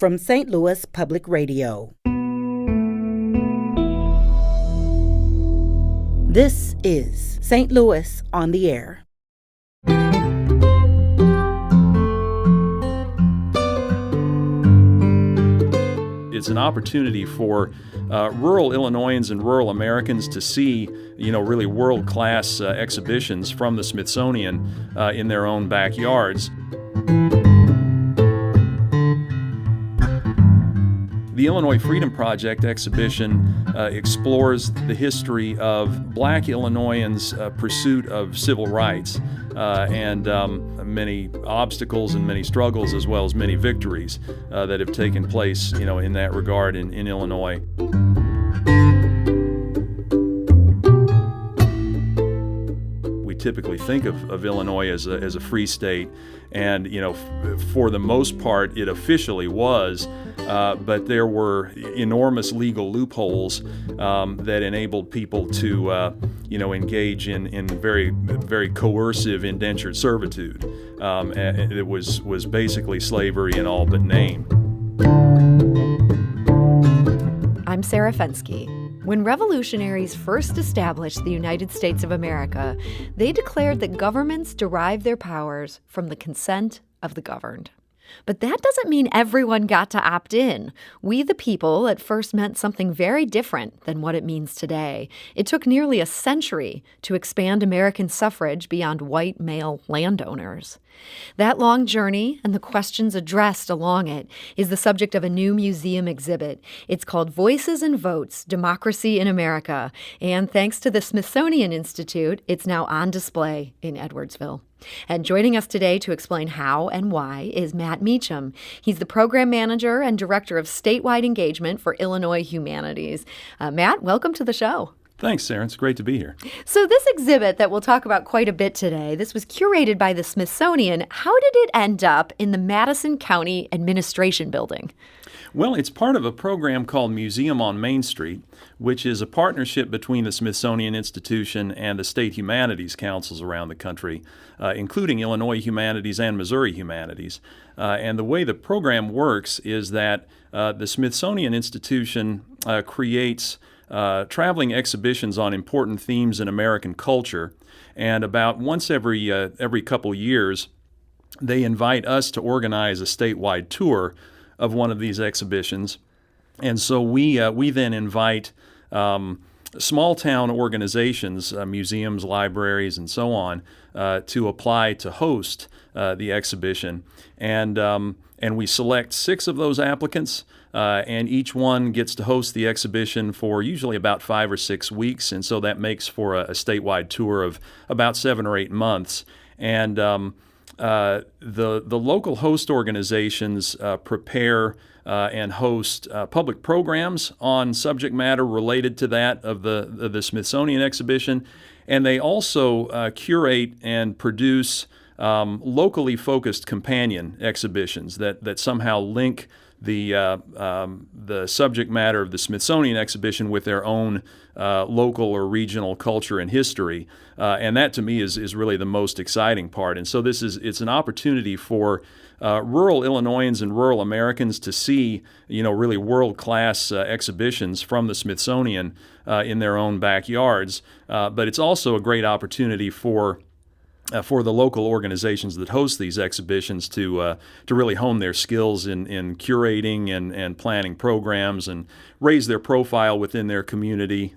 from St. Louis Public Radio. This is St. Louis on the Air. It's an opportunity for rural Illinoisans and rural Americans to see, really world-class exhibitions from the Smithsonian in their own backyards. The Illinois Freedom Project exhibition explores the history of Black Illinoisans' pursuit of civil rights and many obstacles and many struggles, as well as many victories that have taken place, in that regard in Illinois. We typically think of Illinois as a free state, and for the most part, it officially was. But there were enormous legal loopholes that enabled people to, engage in very, very coercive indentured servitude. It was basically slavery in all but name. I'm Sarah Fensky. When revolutionaries first established the United States of America, they declared that governments derive their powers from the consent of the governed. But that doesn't mean everyone got to opt in. We the people at first meant something very different than what it means today. It took nearly a century to expand American suffrage beyond white male landowners. That long journey and the questions addressed along it is the subject of a new museum exhibit. It's called Voices and Votes, Democracy in America. And thanks to the Smithsonian Institute, it's now on display in Edwardsville. And joining us today to explain how and why is Matt Meacham. He's the program manager and director of statewide engagement for Illinois Humanities. Matt, welcome to the show. Thanks, Sarah. It's great to be here. So this exhibit that we'll talk about quite a bit today, this was curated by the Smithsonian. How did it end up in the Madison County Administration Building? Well, it's part of a program called Museum on Main Street, which is a partnership between the Smithsonian Institution and the state humanities councils around the country, including Illinois Humanities and Missouri Humanities. And the way the program works is that the Smithsonian Institution creates traveling exhibitions on important themes in American culture, and about once every couple years, they invite us to organize a statewide tour of one of these exhibitions. And so we then invite small town organizations, museums, libraries, and so on, to apply to host the exhibition. And we select 6 of those applicants, and each one gets to host the exhibition for usually about 5 or 6 weeks. And so that makes for a statewide tour of about 7 or 8 months. And the local host organizations prepare and host public programs on subject matter related to that of the Smithsonian exhibition, and they also curate and produce locally focused companion exhibitions that somehow link the subject matter of the Smithsonian exhibition with their own local or regional culture and history, and that to me is really the most exciting part. And so it's an opportunity for rural Illinoisans and rural Americans to see really world-class exhibitions from the Smithsonian in their own backyards. But it's also a great opportunity for the local organizations that host these exhibitions to really hone their skills in curating and planning programs and raise their profile within their community,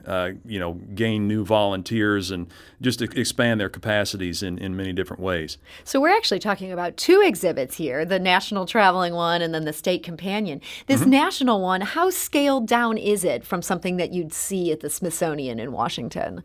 gain new volunteers and just expand their capacities in many different ways. So we're actually talking about 2 exhibits here, the national traveling one and then the state companion. This national one, how scaled down is it from something that you'd see at the Smithsonian in Washington?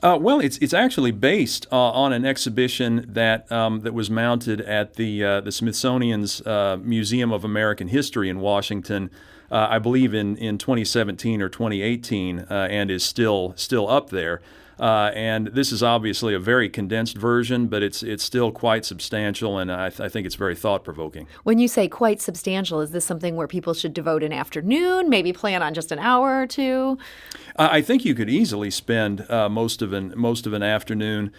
Well, it's actually based on an exhibition that was mounted at the Smithsonian's Museum of American History in Washington, I believe in 2017 or 2018, and is still up there. And this is obviously a very condensed version, but it's still quite substantial, and I think it's very thought-provoking. When you say quite substantial, is this something where people should devote an afternoon, maybe plan on just an hour or two? I think you could easily spend most of an afternoon.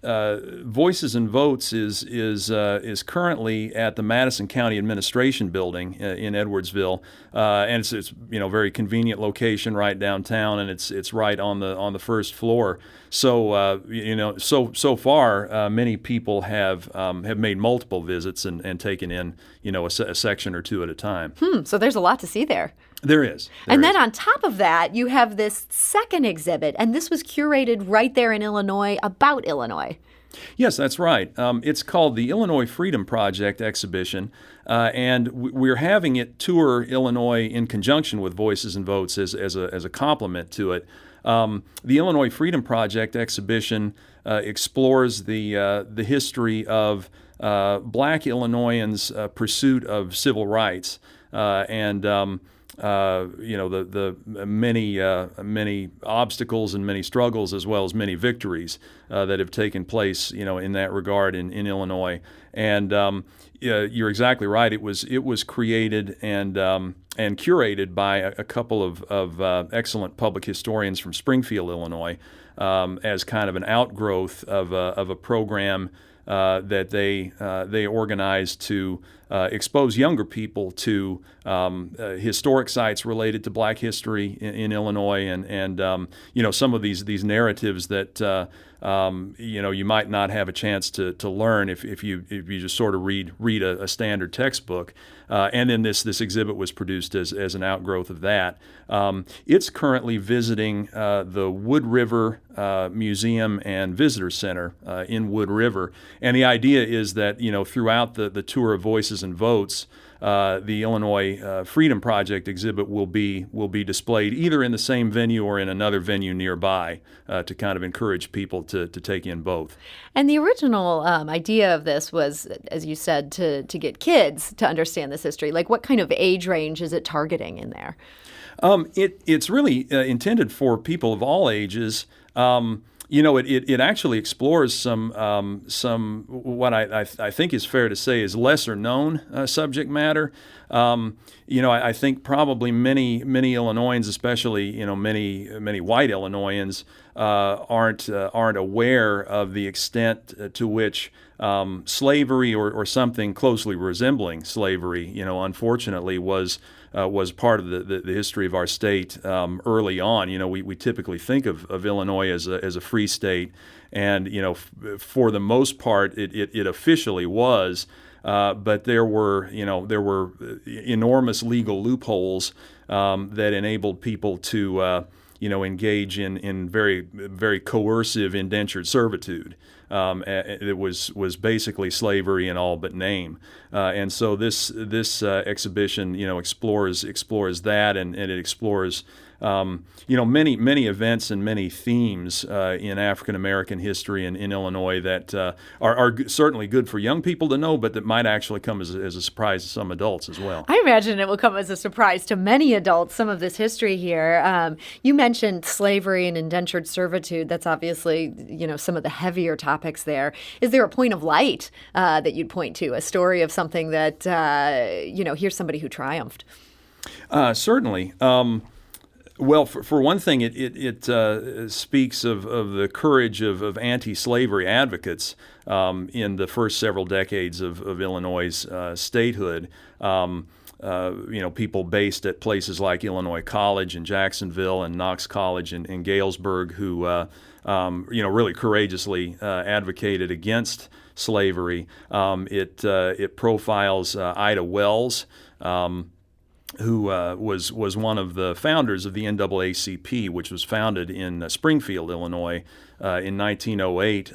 Voices and Votes is currently at the Madison County Administration Building in Edwardsville, and it's very convenient location right downtown, and it's right on the first floor. So so far many people have made multiple visits and taken in a section or two at a time. So there's a lot to see there. There is. Then on top of that, you have this second exhibit, and this was curated right there in Illinois about Illinois. Yes, that's right. It's called the Illinois Freedom Project exhibition, and we're having it tour Illinois in conjunction with Voices and Votes as a complement to it. The Illinois Freedom Project exhibition explores the history of Black Illinoisans' pursuit of civil rights and the many obstacles and many struggles, as well as many victories that have taken place, in that regard in Illinois. And you're exactly right. It was created and curated by a couple of excellent public historians from Springfield, Illinois, as kind of an outgrowth of a program that they organized to expose younger people to historic sites related to Black history in Illinois, and some of these narratives that you might not have a chance to learn if you just sort of read a standard textbook. And then this exhibit was produced as an outgrowth of that. It's currently visiting the Wood River Museum and Visitor Center in Wood River, and the idea is that throughout the tour of Voices and Votes, the Illinois Freedom Project exhibit will be displayed either in the same venue or in another venue nearby to kind of encourage people to take in both. And the original idea of this was, as you said, to get kids to understand this history. Like, what kind of age range is it targeting in there? It's really intended for people of all ages. It actually explores some what I think is fair to say is lesser known subject matter. I think probably many Illinoisans, especially many white Illinoisans, aren't aware of the extent to which slavery or something closely resembling slavery, unfortunately was part of the history of our state early on. We typically think of Illinois as a free state, and for the most part it officially was. But there were enormous legal loopholes that enabled people to engage in very, very coercive indentured servitude. It was basically slavery in all but name, and so this exhibition explores that, and it explores many events and many themes in African American history in Illinois that are certainly good for young people to know, but that might actually come as a surprise to some adults as well. I imagine it will come as a surprise to many adults, some of this history here. You mentioned slavery and indentured servitude. That's obviously some of the heavier topics there. Is there a point of light that you'd point to, a story of something that here's somebody who triumphed? Certainly. Well, for one thing, it speaks of the courage of anti-slavery advocates in the first several decades of Illinois' statehood. People based at places like Illinois College in Jacksonville and Knox College in Galesburg who really courageously advocated against slavery. It profiles Ida Wells, who was one of the founders of the NAACP, which was founded in Springfield, Illinois, in 1908,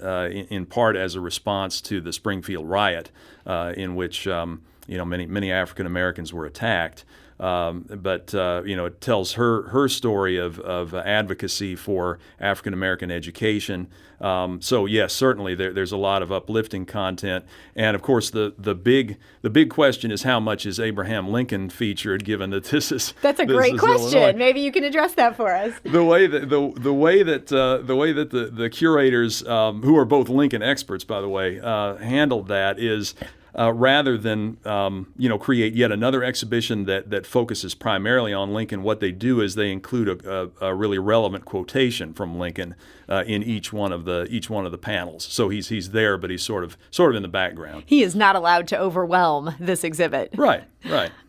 in part as a response to the Springfield riot, in which many African Americans were attacked. But it tells her story of advocacy for African American education. So yes, certainly there's a lot of uplifting content, and of course the big question is how much is Abraham Lincoln featured, given that that's a great question. Illinois. Maybe you can address that for us. The way that the curators, who are both Lincoln experts, by the way, handled that is. rather than create yet another exhibition that focuses primarily on Lincoln. What they do is they include a really relevant quotation from Lincoln in each one of the panels. So he's there, but he's sort of in the background. He is not allowed to overwhelm this exhibit. Right.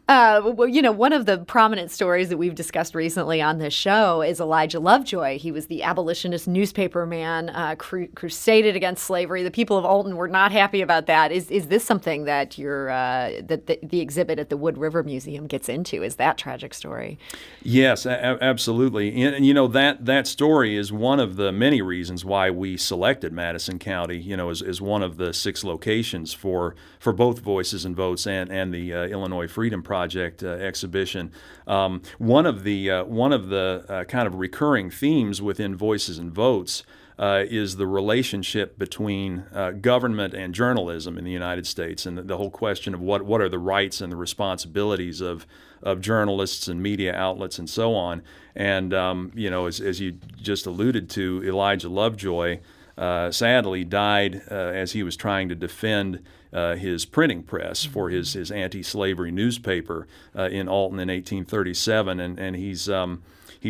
One of the prominent stories that we've discussed recently on this show is Elijah Lovejoy. He was the abolitionist newspaper man, crusaded against slavery. The people of Alton were not happy about that. Is this something that the exhibit at the Wood River Museum gets into? Is that tragic story? Yes, absolutely. And that story is one of the many reasons why we selected Madison County, as one of the 6 locations for both Voices and Votes and the Illinois Freedom Project exhibition. One of the kind of recurring themes within Voices and Votes is the relationship between government and journalism in the United States, and the whole question of what are the rights and the responsibilities of journalists and media outlets and so on. And as you just alluded to, Elijah Lovejoy sadly died as he was trying to defend his printing press for his anti-slavery newspaper in Alton in 1837, and he's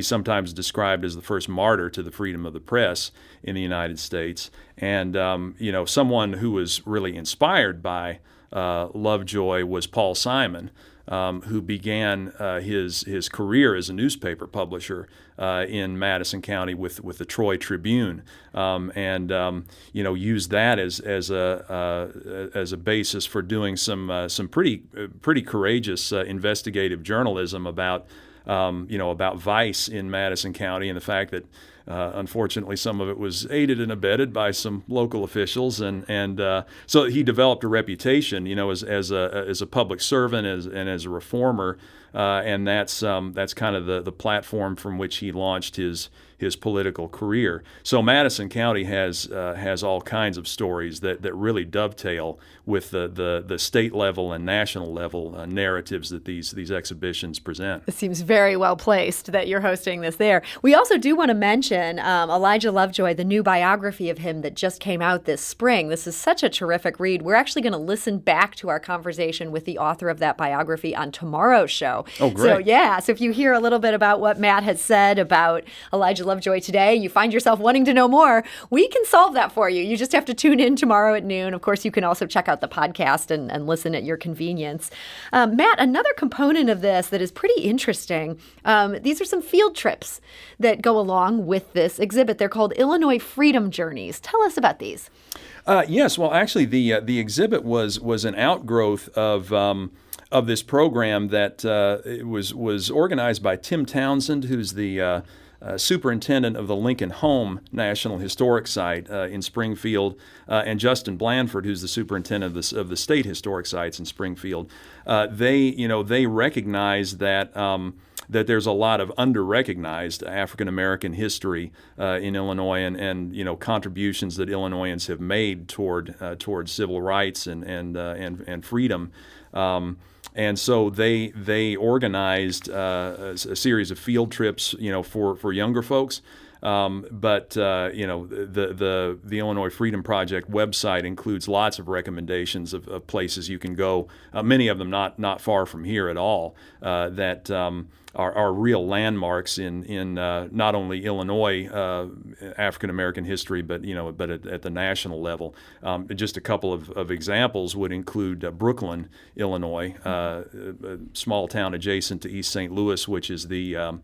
sometimes described as the first martyr to the freedom of the press in the United States. And someone who was really inspired by Lovejoy was Paul Simon, who began his career as a newspaper publisher in Madison County with the Troy Tribune, and used that as a basis for doing some pretty courageous investigative journalism about vice in Madison County, and the fact that unfortunately some of it was aided and abetted by some local officials, and so he developed a reputation, as a public servant and as a reformer, and that's kind of the platform from which he launched his political career. So Madison County has all kinds of stories that really dovetail with the state level and national level narratives that these exhibitions present. It seems very well placed that you're hosting this there. We also do want to mention Elijah Lovejoy, the new biography of him that just came out this spring. This is such a terrific read. We're actually going to listen back to our conversation with the author of that biography on tomorrow's show. Oh, great. So if you hear a little bit about what Matt has said about Elijah Lovejoy today, you find yourself wanting to know more, we can solve that for you. You just have to tune in tomorrow at noon. Of course, you can also check out the podcast and listen at your convenience. Matt, another component of this that is pretty interesting, these are some field trips that go along with this exhibit. They're called Illinois Freedom Journeys. Tell us about these. Yes, well, actually, the exhibit was an outgrowth of this program that it was organized by Tim Townsend, who's the superintendent of the Lincoln Home National Historic Site in Springfield, and Justin Blanford, who's the superintendent of the State Historic Sites in Springfield. They recognize that there's a lot of under-recognized African American history in Illinois, and contributions that Illinoisans have made toward civil rights and freedom. And so they organized a series of field trips, for younger folks. But the Illinois Freedom Project website includes lots of recommendations of places you can go. Many of them not far from here at all. That are real landmarks in not only Illinois African American history, but at the national level. Just a couple of examples would include Brooklyn, Illinois, a small town adjacent to East St. Louis, which is the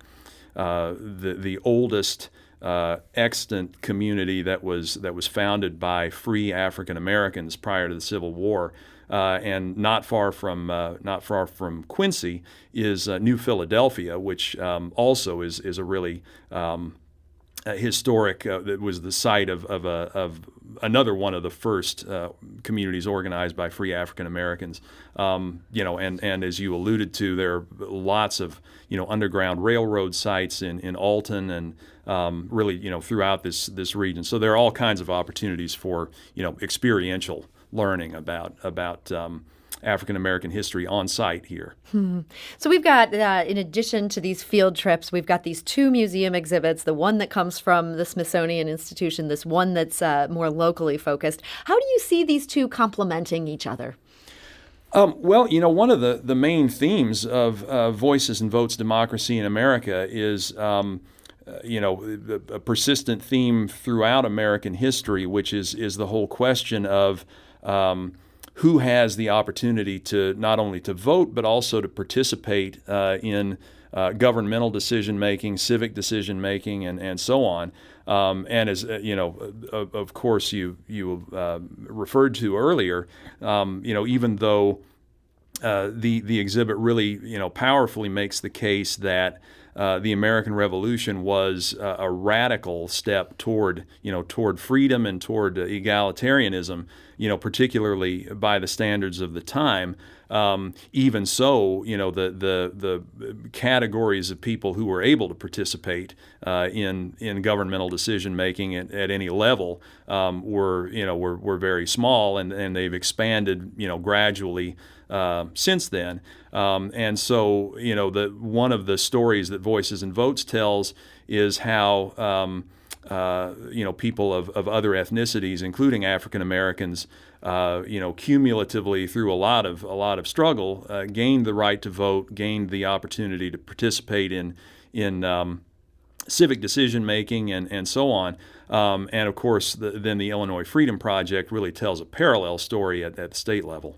oldest extant community that was founded by free African Americans prior to the Civil War. And not far from Quincy is New Philadelphia, which also is a really historic. That was the site of another one of the first communities organized by free African Americans. And as you alluded to, there are lots of underground railroad sites in Alton and really throughout this region. So there are all kinds of opportunities for experiential learning about African American history on site here. So we've got, in addition to these field trips, we've got these 2 museum exhibits, the one that comes from the Smithsonian Institution, this one that's more locally focused. How do you see these two complementing each other? Well, one of the main themes of Voices and Votes Democracy in America is, a persistent theme throughout American history, which is the whole question of who has the opportunity to not only to vote, but also to participate in governmental decision making, civic decision making, and so on. And as of course, you referred to earlier, even though the exhibit really, powerfully makes the case that the American Revolution was a radical step toward freedom and toward egalitarianism, particularly by the standards of the time. Even so, the categories of people who were able to participate in governmental decision making at any level were very small, and they've expanded gradually since then. And so one of the stories that Voices and Votes tells is how people of other ethnicities, including African Americans, cumulatively through a lot of struggle, gained the right to vote, gained the opportunity to participate in civic decision making, and so on. And of course, then the Illinois Freedom Project really tells a parallel story at the state level.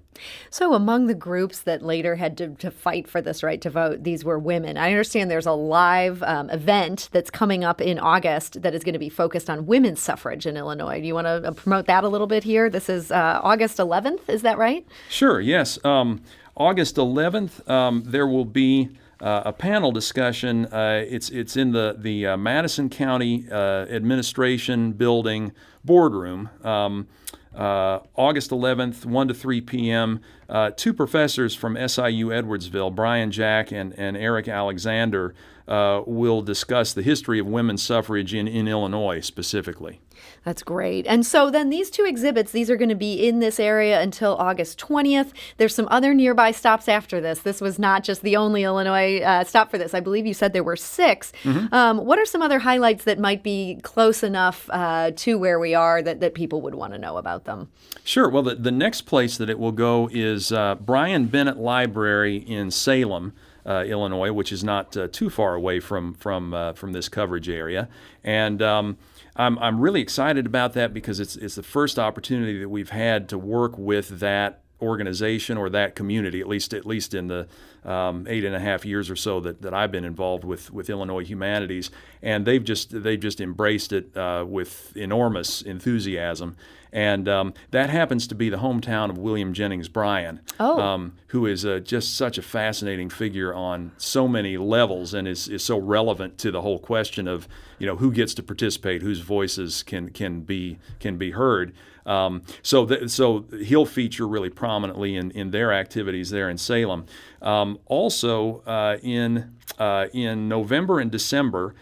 So among the groups that later had to fight for this right to vote, these were women. I understand there's a live event that's coming up in August that is going to be focused on women's suffrage in Illinois. Do you want to promote that a little bit here? This is August 11th, is that right? Sure, yes. August 11th, there will be a panel discussion. It's in the Madison County Administration Building boardroom. August 11th, 1 to 3 p.m. Two professors from SIU Edwardsville, Brian Jack and Eric Alexander, will discuss the history of women's suffrage in Illinois specifically. That's great. And so then these two exhibits, these are going to be in this area until August 20th. There's some other nearby stops after this. This was not just the only Illinois stop for this. I believe you said there were 6. Mm-hmm. What are some other highlights that might be close enough to where we are that people would want to know about them? Sure. Well, the next place that it will go is Brian Bennett Library in Salem, Illinois, which is not too far away from this coverage area. And I'm really excited about that because it's the first opportunity that we've had to work with that organization or that community, at least in the 8.5 years or so that I've been involved with Illinois Humanities, and they've just embraced it with enormous enthusiasm. And that happens to be the hometown of William Jennings Bryan, who is just such a fascinating figure on so many levels, and is so relevant to the whole question of who gets to participate, whose voices can be heard. So he'll feature really prominently in their activities there in Salem. Also in November and December,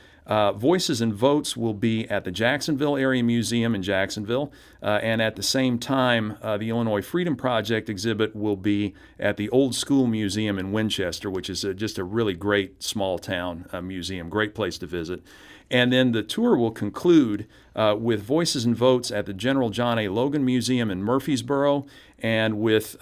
Voices and Votes will be at the Jacksonville Area Museum in Jacksonville, and at the same time, the Illinois Freedom Project exhibit will be at the Old School Museum in Winchester, which is just a really great small town museum, great place to visit. And then the tour will conclude with Voices and Votes at the General John A. Logan Museum in Murfreesboro, and with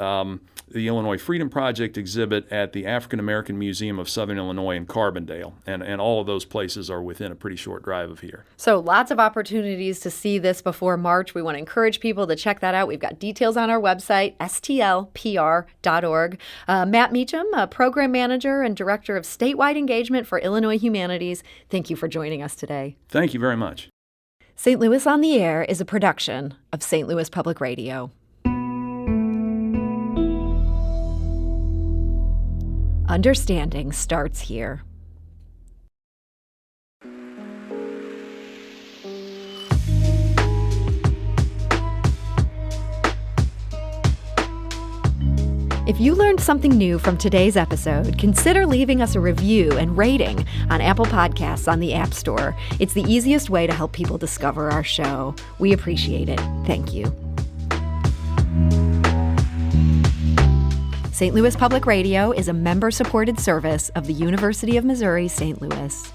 the Illinois Freedom Project exhibit at the African American Museum of Southern Illinois in Carbondale. And all of those places are within a pretty short drive of here. So lots of opportunities to see this before March. We want to encourage people to check that out. We've got details on our website, stlpr.org. Matt Meacham, a program manager and director of statewide engagement for Illinois Humanities, thank you for joining us today. Thank you very much. St. Louis on the Air is a production of St. Louis Public Radio. Understanding starts here. If you learned something new from today's episode, consider leaving us a review and rating on Apple Podcasts on the App Store. It's the easiest way to help people discover our show. We appreciate it. Thank you. St. Louis Public Radio is a member-supported service of the University of Missouri, St. Louis.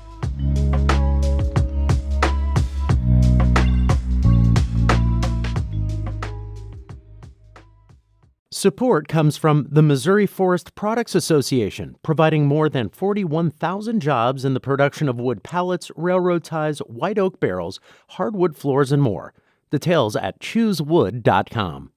Support comes from the Missouri Forest Products Association, providing more than 41,000 jobs in the production of wood pallets, railroad ties, white oak barrels, hardwood floors, and more. Details at choosewood.com.